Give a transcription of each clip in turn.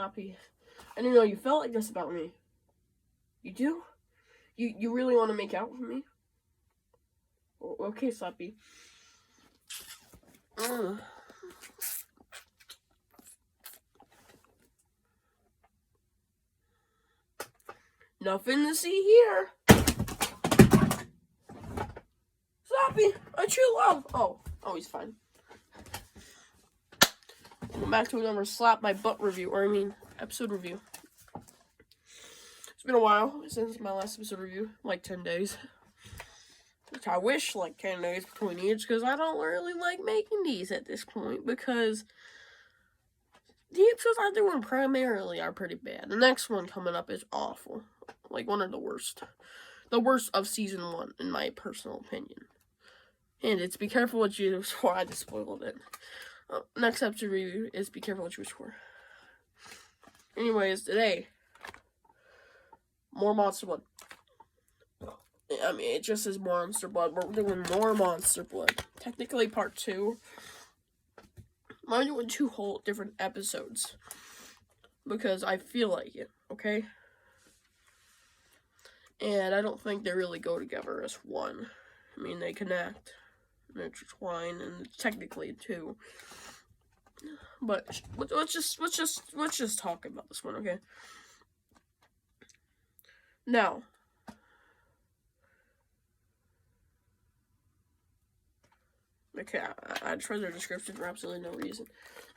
Sloppy. I didn't know you felt like this about me. You do? You really want to make out with me? Okay, Sloppy. Nothing to see here. Sloppy, a true love. Oh, he's fine. Welcome back to another Slap My Butt review, episode review. It's been a while since my last episode review, like 10 days. Which I wish, like, 10 days between each, because I don't really like making these at this point, because the episodes I'm doing primarily are pretty bad. The next one coming up is awful. Like, one of the worst. The worst of season 1, in my personal opinion. And it's Be Careful What You Wish For. I just spoiled it. Next episode review is Be Careful What You Wish For. Anyways, today, more Monster Blood. I mean, it just is Monster Blood. We're doing more Monster Blood. Technically, part 2. I'm doing 2 whole different episodes. Because I feel like it, okay? And I don't think they really go together as one. I mean, they connect, and intertwine, and technically 2. But let's just talk about this one, okay? Now, okay, I tried their description for absolutely no reason.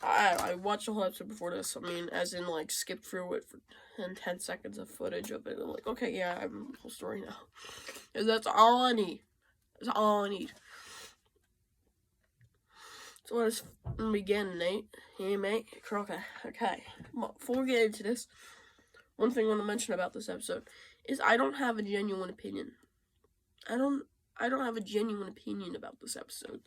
I watched the whole episode before this. I mean, as in, like, skipped through it for 10 seconds of footage of it. I'm like, okay, yeah, I have the whole story now. Because that's all I need. That's all I need. So let's begin, Nate. Hey, mate. Okay. Well, before we get into this, one thing I want to mention about this episode is I don't have a genuine opinion. I don't have a genuine opinion about this episode.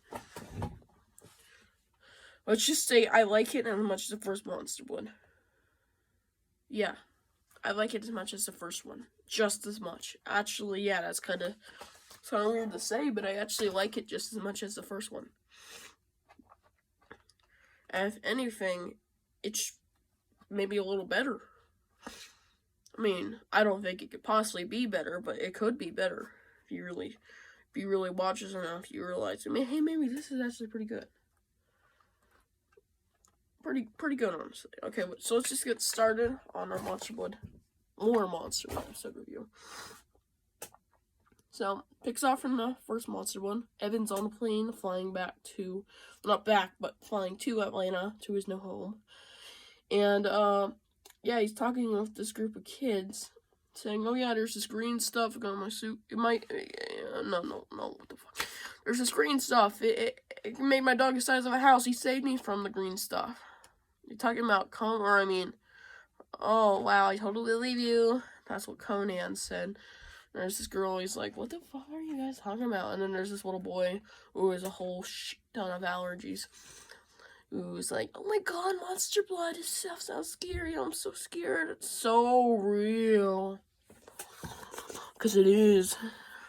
Let's just say I like it as much as the first Monster Blood. Yeah. I like it as much as the first one. Just as much. Actually, yeah, that's kind of weird to say, but I actually like it just as much as the first one. And if anything, it's maybe a little better. I mean, I don't think it could possibly be better, but it could be better. If you really watch this enough, you realize, I mean, hey, maybe this is actually pretty good. Pretty good, honestly. Okay, so let's just get started on our more Monster Blood episode review. So, picks off from the first Monster Blood. Evan's on a plane, flying flying to Atlanta, to his new home. And, yeah, he's talking with this group of kids, saying, oh yeah, there's this green stuff on my suit. It might, no, what the fuck. There's this green stuff. It made my dog the size of a house. He saved me from the green stuff. You're talking about oh wow, I totally believe you. That's what Conan said. There's this girl, he's like, what the fuck are you guys talking about? And then there's this little boy who has a whole shit ton of allergies. Who's like, oh my god, Monster Blood, this stuff sounds scary. I'm so scared. It's so real. Because it is.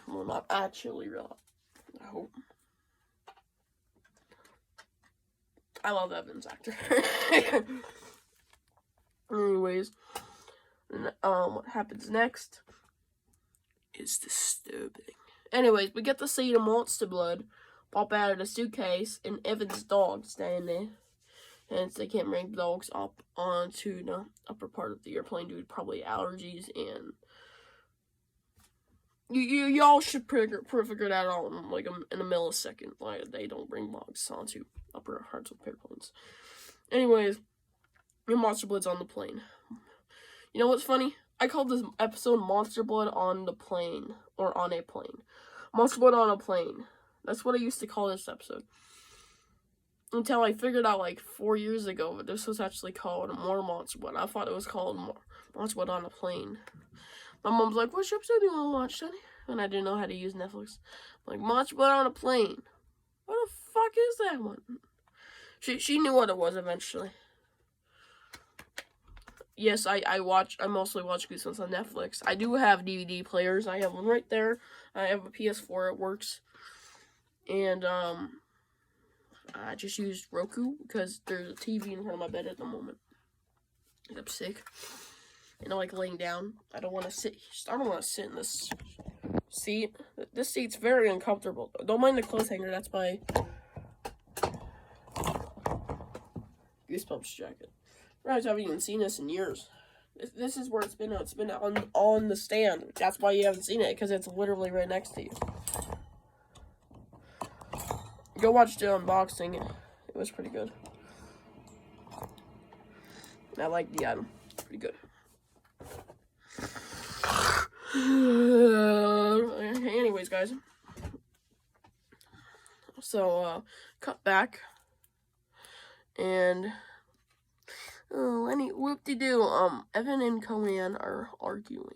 Well, not actually real. I hope. I love Evan's actor. Anyways, what happens next is disturbing. Anyways, we get to see the Monster Blood pop out of the suitcase, and Evan's dog standing there. Hence, they can't bring dogs up onto the upper part of the airplane due to probably allergies, and y'all should figure that out in like in a millisecond. Like, they don't bring dogs onto upper parts of airplanes. Anyways, your Monster Blood's on the plane. You know what's funny? I called this episode Monster Blood on the Plane, or on a plane. Monster Blood on a Plane. That's what I used to call this episode. Until I figured out like 4 years ago that this was actually called More Monster Blood. I thought it was called Monster Blood on a Plane. My mom's like, which episode do you want to watch, Sonny? And I didn't know how to use Netflix. I'm like, Monster Blood on a Plane. What the fuck is that one? She knew what it was eventually. Yes, I mostly watch Goosebumps on Netflix. I do have DVD players. I have one right there. I have a PS4. It works. And, I just use Roku because there's a TV in front of my bed at the moment. I'm sick. You know, like laying down. I don't want to sit. I don't want to sit in this seat. This seat's very uncomfortable. Don't mind the clothes hanger. That's my Goosebumps jacket. Guys, I haven't even seen this in years. This is where it's been. It's been on the stand. That's why you haven't seen it, because it's literally right next to you. Go watch the unboxing. It was pretty good. I like the item. Pretty good. Anyways, guys. So, cut back. And, whoop-de-doo, Evan and Conan are arguing.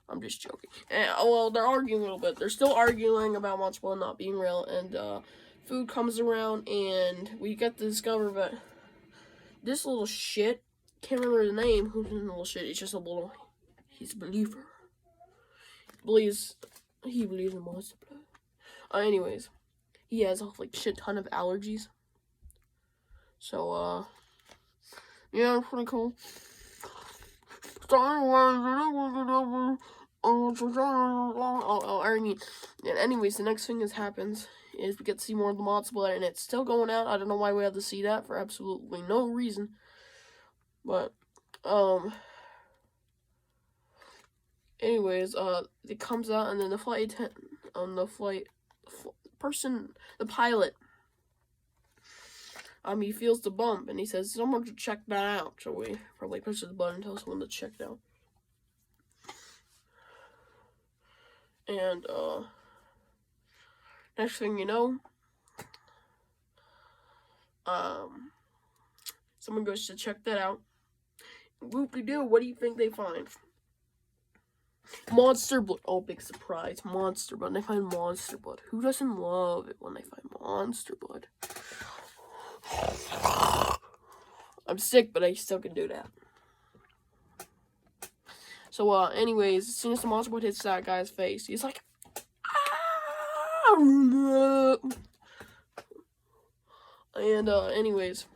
I'm just joking. Well, they're arguing a little bit. They're still arguing about Monster Blood not being real, and, food comes around, and we get to discover that this little shit, can't remember the name, who's in the little shit, he's a believer. He believes in Monster Blood. Anyways, he has, like, shit ton of allergies. So, yeah, pretty cool. And anyways, the next thing that happens is we get to see more of the Monster Blood, and it's still going out. I don't know why we have to see that for absolutely no reason. But, anyways, it comes out, and then the pilot, he feels the bump, and he says, someone should check that out. So we probably push the button and tell someone to check it out. And, next thing you know, someone goes to check that out. Whoop-de-doo, what do you think they find? Monster Blood. Oh, big surprise. Monster Blood. They find Monster Blood. Who doesn't love it when they find Monster Blood? I'm sick, but I still can do that. So, anyways, as soon as the Monster Blood hits that guy's face, he's like, ah! And, anyways,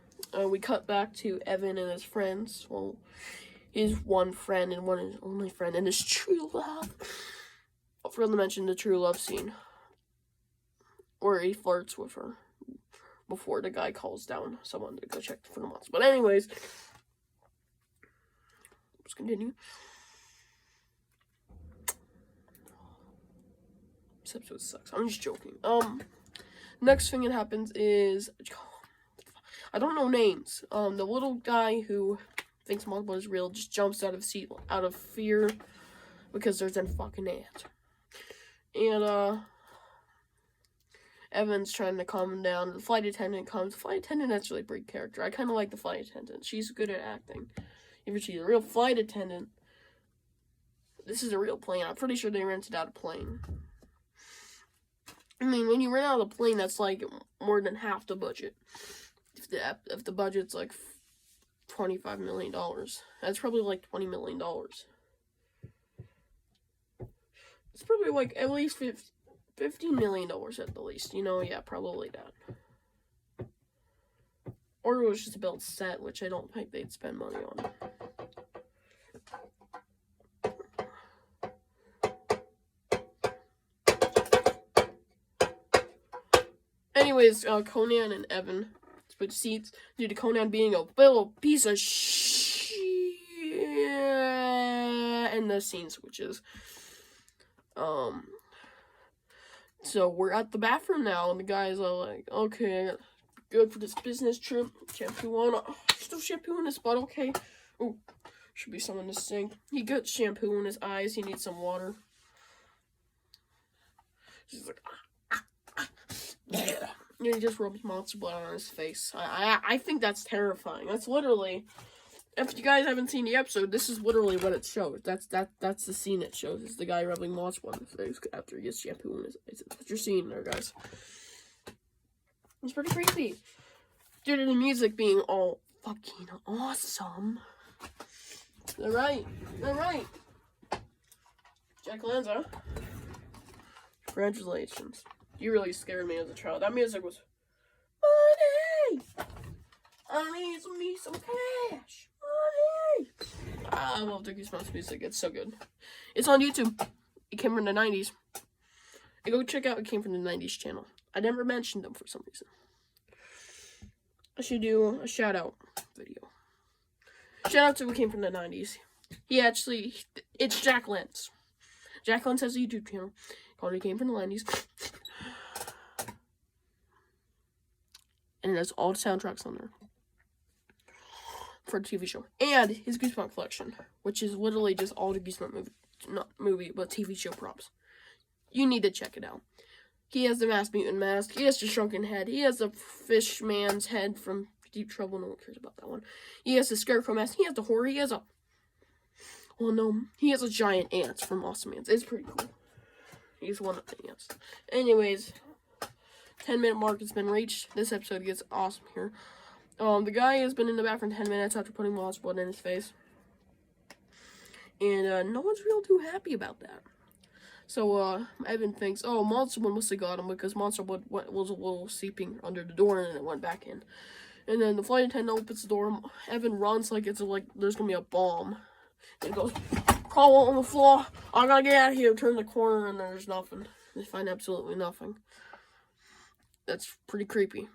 we cut back to Evan and his friends. Well, his one friend and his only friend and his true love. I forgot to mention the true love scene where he flirts with her before the guy calls down someone to go check for the monster. But anyways, let's continue. This episode sucks. I'm just joking. Next thing that happens is, I don't know names. The little guy who thinks Monster Blood is real just jumps out of seat out of fear because there's a fucking ant. And Evan's trying to calm him down. The flight attendant comes. The flight attendant that's really a great character. I kind of like the flight attendant. She's good at acting. If you see the real flight attendant, this is a real plane. I'm pretty sure they rented out a plane. I mean, when you rent out a plane, that's like more than half the budget. If the budget's like $25 million, that's probably like $20 million. It's probably like at least $15 million at the least. You know, yeah, probably that. Or it was just a built set, which I don't think they'd spend money on. Anyways, Conan and Evan switch seats due to Conan being a little piece of shit, and the scene switches. So we're at the bathroom now, and the guys are like, okay, good for this business trip. Shampoo on. Still shampoo in his butt, okay. Oh, should be someone to sink. He got shampoo in his eyes. He needs some water. He's like, yeah. And he just rubs Monster Blood on his face. I think that's terrifying. That's literally, if you guys haven't seen the episode, this is literally what it shows. That's the scene it shows. Is the guy rubbing Monster Blood on his face after he gets shampoo in his eyes. That's what you're seeing there, guys. It's pretty creepy. Due to the music being all fucking awesome. They're right. They're right. Jack Lanza. Congratulations. You really scared me as a child. That music was, money! I need me some cash. Money. I love the Goosebumps music. It's so good. It's on YouTube. It came from the 90s. Go check out It Came from the 90s channel. I never mentioned them for some reason. I should do a shout out video. Shout out to It Came from the 90s. It's Jack Lentz. Jack Lentz has a YouTube channel called It Came from the 90s. And it has all the soundtracks on there for the TV show. And his Goosebumps collection, which is literally just all the Goosebumps movie, but TV show props. You need to check it out. He has the Masked Mutant mask. He has the shrunken head. He has the fish man's head from Deep Trouble. No one cares about that one. He has the scarecrow mask. He has the horror. He has a... Well, no. He has a giant ant from Awesome Ants. It's pretty cool. He's one of the ants. Anyways, 10-minute mark has been reached. This episode gets awesome here. The guy has been in the bathroom 10 minutes after putting monster blood in his face. And, no one's real too happy about that. So, Evan thinks, oh, Monster Blood must have got him because Monster Blood was a little seeping under the door and then it went back in. And then the flight attendant opens the door. Evan runs like there's gonna be a bomb. And he goes, crawl on the floor. I gotta get out of here. Turn the corner and there's nothing. They find absolutely nothing. That's pretty creepy.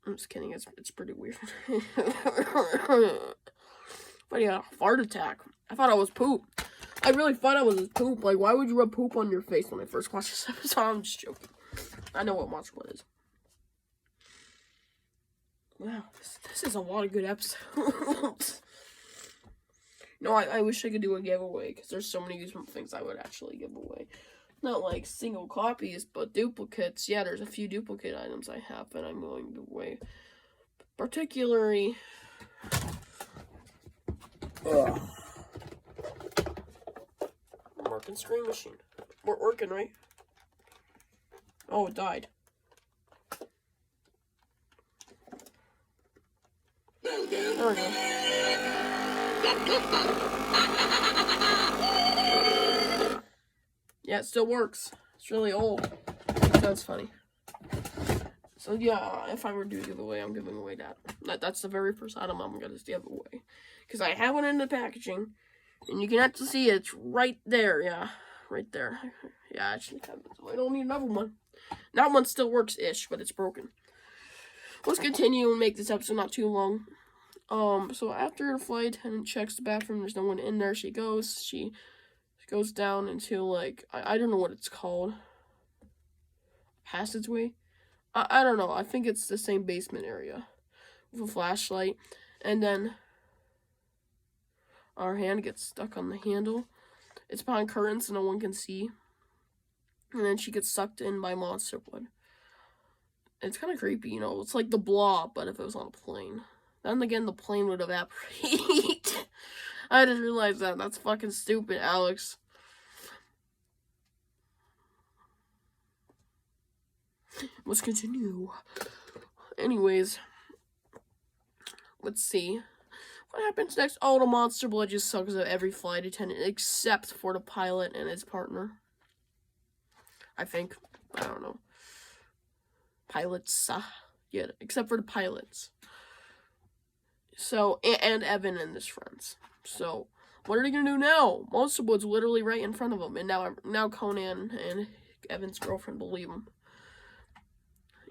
I'm just kidding. It's pretty weird. But yeah, fart attack. I thought I was poop. I really thought I was poop. Like, why would you rub poop on your face when I first watched this episode? I'm just joking. I know what Monster Blood is. Wow, this is a lot of good episodes. No, I wish I could do a giveaway, because there's so many Goosebumps things I would actually give away. Not like single copies, but duplicates. Yeah, there's a few duplicate items I have that I'm going to give away. Particularly... Working screen machine. We're working, right? Oh, it died. There we go. Yeah, it still works. It's really old. That's funny. So yeah, if I were to do a giveaway, I'm giving away that. That's the very first item I'm gonna give away. Because I have one in the packaging. And you can actually see it. It's right there. Yeah, right there. Yeah, I actually have it. So I don't need another one. That one still works-ish, but it's broken. Let's continue and make this episode not too long. So after the flight attendant checks the bathroom, there's no one in there. She goes down into, like, I don't know what it's called. Passageway? I don't know. I think it's the same basement area with a flashlight. And then our hand gets stuck on the handle. It's behind curtains so no one can see. And then she gets sucked in by monster blood. It's kind of creepy, you know. It's like the Blob, but if it was on a plane. Then again, the plane would evaporate. I just realized that. That's fucking stupid, Alex. Let's continue. Anyways, let's see. What happens next? Oh, the monster blood just sucks out every flight attendant except for the pilot and his partner. I think. I don't know. Pilots. Yeah, except for the pilots. So, and Evan and his friends. So, what are they gonna do now? Monster blood's literally right in front of them. And now Conan and Evan's girlfriend believe him.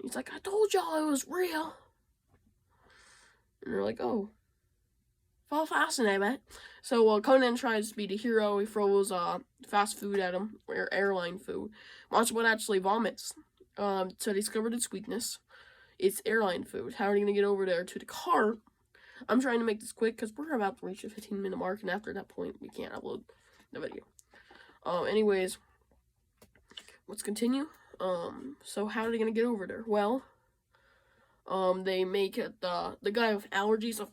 He's like, I told y'all it was real. And they're like, oh. Fall fascinating. So Conan tries to be the hero. He throws fast food at him, or airline food. Monster blood actually vomits. So they discovered its weakness. It's airline food. How are they going to get over there to the car? I'm trying to make this quick because we're about to reach the 15-minute mark, and after that point, we can't upload the video. Anyways, let's continue. So how are they going to get over there? Well, they make it, the guy with allergies,